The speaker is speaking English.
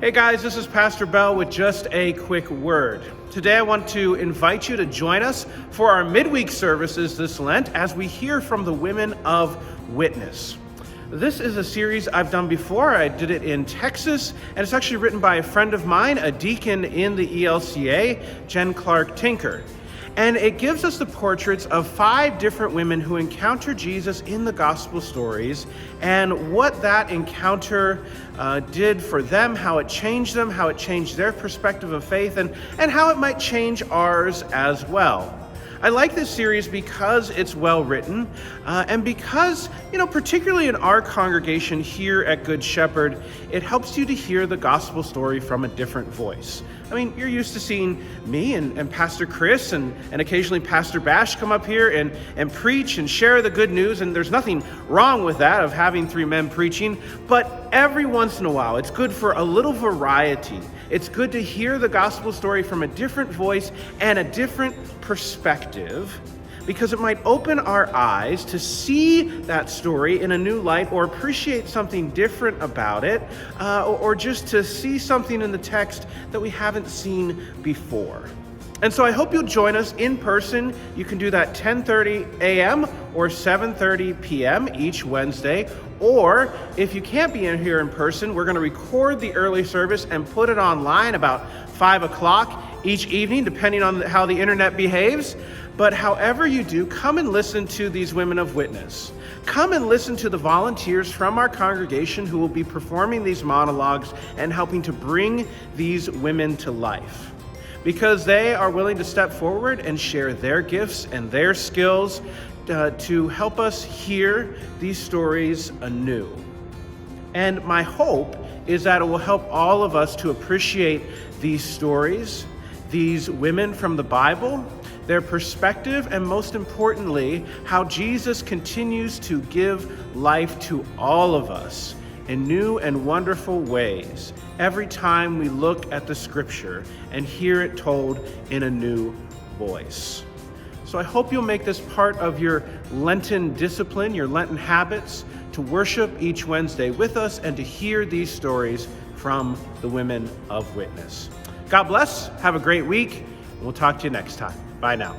Hey guys, this is Pastor Bell with just a quick word. Today I want to invite you to join us for our midweek services this Lent as we hear from the women of Witness. This is a series I've done before. I did it in Texas, and it's actually written by a friend of mine, a deacon in the ELCA, Jen Clark Tinker. And it gives us the portraits of 5 different women who encounter Jesus in the gospel stories and what that encounter did for them, how it changed them, how it changed their perspective of faith, and how it might change ours as well. I like this series because it's well written and because, particularly in our congregation here at Good Shepherd, it helps you to hear the gospel story from a different voice. I mean, you're used to seeing me and Pastor Chris and occasionally Pastor Bash come up here and preach and share the good news, and there's nothing wrong with that, of having 3 men preaching, but every once in a while, it's good for a little variety. It's good to hear the gospel story from a different voice and a different perspective, because it might open our eyes to see that story in a new light or appreciate something different about it, or just to see something in the text that we haven't seen before. And so I hope you'll join us in person. You can do that 10:30 a.m. or 7:30 p.m. each Wednesday. Or if you can't be in here in person, we're going to record the early service and put it online about 5 o'clock each evening, depending on how the internet behaves. But however you do, come and listen to these women of witness. Come and listen to the volunteers from our congregation who will be performing these monologues and helping to bring these women to life, because they are willing to step forward and share their gifts and their skills to help us hear these stories anew. And my hope is that it will help all of us to appreciate these stories, these women from the Bible, their perspective, and most importantly, how Jesus continues to give life to all of us in new and wonderful ways every time we look at the scripture and hear it told in a new voice. So I hope you'll make this part of your Lenten discipline, your Lenten habits, to worship each Wednesday with us and to hear these stories from the women of witness. God bless. Have a great week. We'll talk to you next time. Bye now.